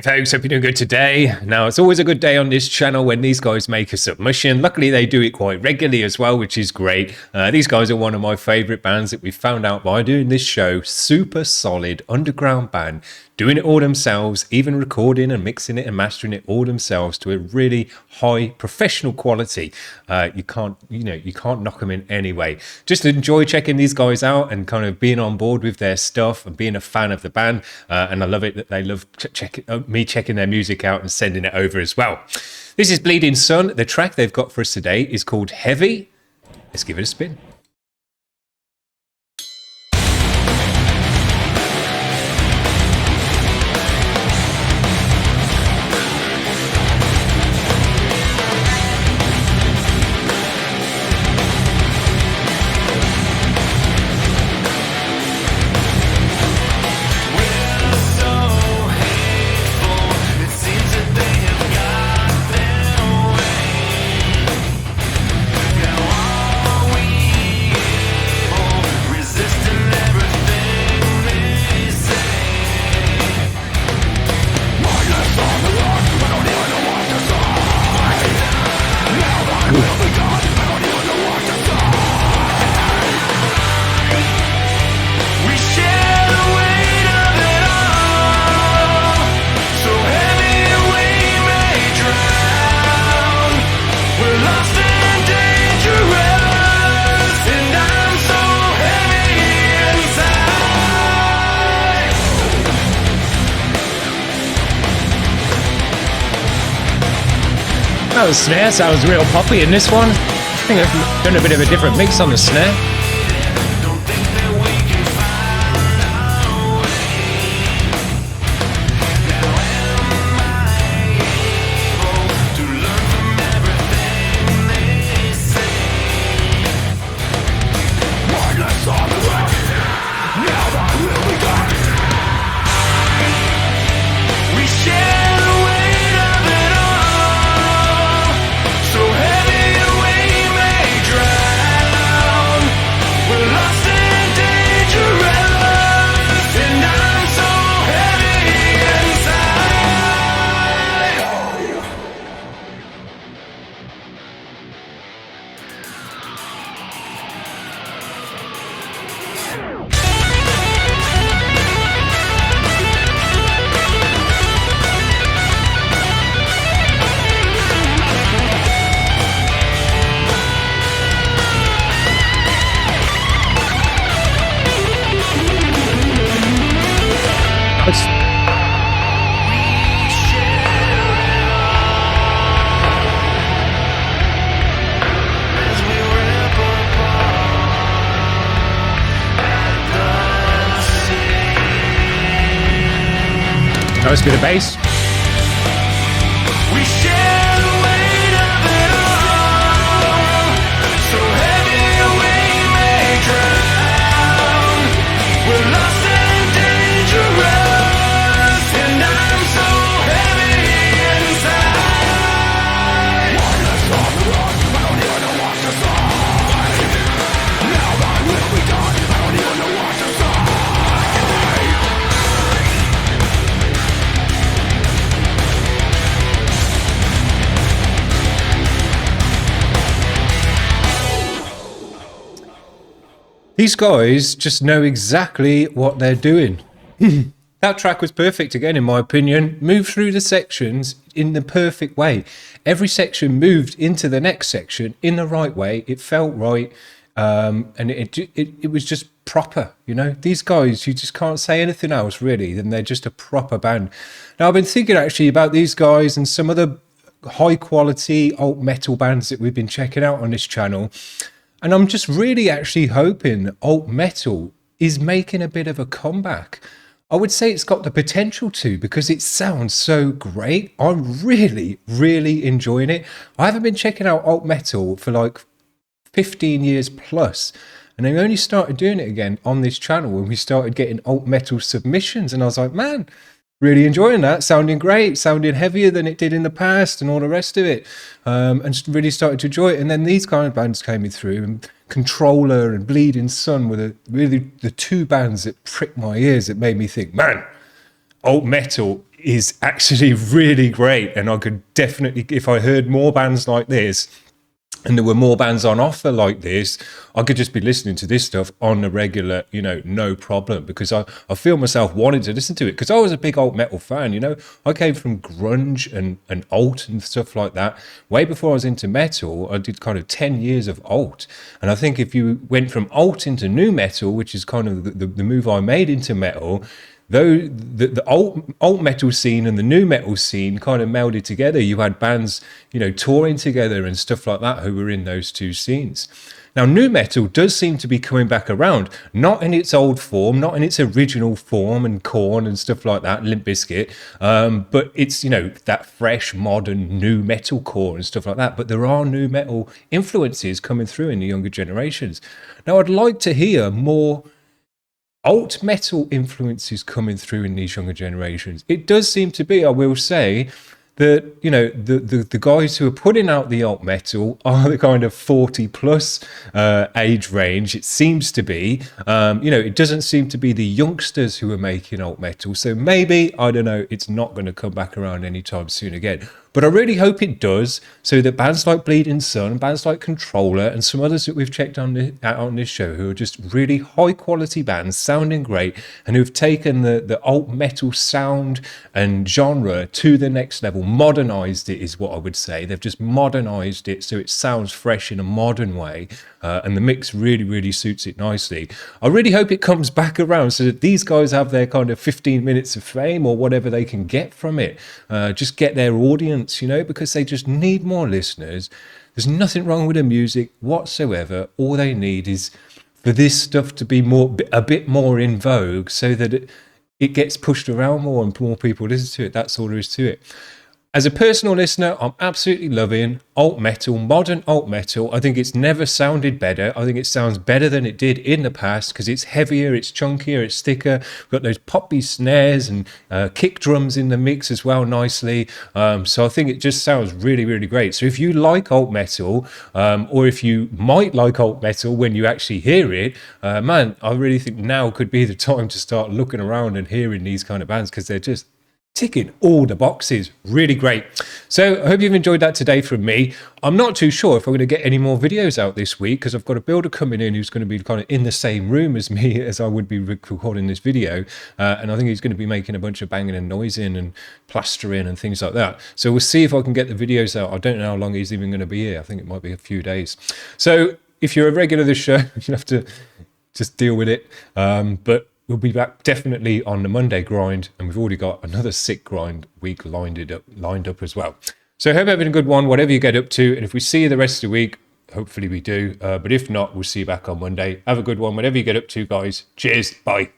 Hey folks, hope you're doing good today. Now, it's always a good day on this channel when these guys make a submission. Luckily, they do it quite regularly as well, which is great. These guys are one of my favourite bands that we found out by doing this show. Super solid underground band, doing it all themselves, even recording and mixing it and mastering it all themselves to a really high professional quality. You can't knock them in any way. Just enjoy checking these guys out and kind of being on board with their stuff and being a fan of the band. And I love it that they love me checking their music out and sending it over as well. This is Bleeding Sun. The track they've got for us today is called Heavy. Let's give it a spin. Oh, the snare sounds real poppy in this one. I think I've done a bit of a different mix on the snare. Nice bit of bass. We share the weight of it all. So heavy we may drown. We're lost and dangerous, and I'm so heavy inside. Mindless on the run, I don't even know what to say. Now I will be done, I don't even know what to say. These guys just know exactly what they're doing. That track was perfect again, in my opinion. Moved through the sections in the perfect way. Every section moved into the next section in the right way. It felt right. And it was just proper, you know. These guys, you just can't say anything else really than they're just a proper band. Now, I've been thinking actually about these guys and some other high quality alt metal bands that we've been checking out on this channel. And I'm just really actually hoping alt metal is making a bit of a comeback. I would say it's got the potential to, because it sounds so great. I'm really, really enjoying it. I haven't been checking out alt metal for like 15 years plus. And I only started doing it again on this channel when we started getting alt metal submissions. And I was like, man, really enjoying that, sounding great, sounding heavier than it did in the past and all the rest of it, and really started to enjoy it. And then these kind of bands came through, and Controller and Bleeding Sun were really the two bands that pricked my ears, that made me think, man, alt metal is actually really great. And I could definitely, if I heard more bands like this, and there were more bands on offer like this, I could just be listening to this stuff on a regular, no problem, because I feel myself wanting to listen to it, because I was a big alt metal fan. I came from grunge and alt and stuff like that. Way before I was into metal, I did kind of 10 years of alt. And I think if you went from alt into new metal, which is kind of the move I made into metal, though the alt metal scene and the new metal scene kind of melded together, you had bands, touring together and stuff like that who were in those two scenes. Now, new metal does seem to be coming back around, not in its old form, not in its original form and Korn and stuff like that, Limp Bizkit, but it's, that fresh, modern new metal core and stuff like that. But there are new metal influences coming through in the younger generations. Now, I'd like to hear more alt metal influences coming through in these younger generations. It does seem to be, I will say, that the guys who are putting out the alt metal are the kind of 40 plus age range. It seems to be, it doesn't seem to be the youngsters who are making alt metal. So maybe, I don't know, it's not going to come back around anytime soon again. But I really hope it does, so that bands like Bleeding Sun, bands like Controller, and some others that we've checked out on this show, who are just really high quality bands, sounding great, and who've taken the alt metal sound and genre to the next level, modernized it is what I would say. They've just modernized it so it sounds fresh in a modern way, and the mix really, really suits it nicely. I really hope it comes back around so that these guys have their kind of 15 minutes of fame or whatever they can get from it. Just get their audience, because they just need more listeners. There's nothing wrong with the music whatsoever. All they need is for this stuff to be a bit more in vogue, so that it gets pushed around more and more people listen to it. That's all there is to it. As a personal listener, I'm absolutely loving alt metal, modern alt metal. I think it's never sounded better. I think it sounds better than it did in the past, because it's heavier, it's chunkier, it's thicker. We've got those poppy snares and kick drums in the mix as well, nicely. So I think it just sounds really, really great. So if you like alt metal, or if you might like alt metal when you actually hear it, man, I really think now could be the time to start looking around and hearing these kind of bands, because they're just ticking all the boxes. Really great. So I hope you've enjoyed that today from me. I'm not too sure if I'm going to get any more videos out this week, because I've got a builder coming in who's going to be kind of in the same room as me as I would be recording this video, and I think he's going to be making a bunch of banging and noising and plastering and things like that. So we'll see if I can get the videos out. I don't know how long he's even going to be here. I think it might be a few days. So if you're a regular of this show, you have to just deal with it. But we'll be back definitely on the Monday grind, and we've already got another sick grind week lined up as well. So I hope you're having a good one, whatever you get up to. And if we see you the rest of the week, hopefully we do. But if not, we'll see you back on Monday. Have a good one, whatever you get up to, guys. Cheers. Bye.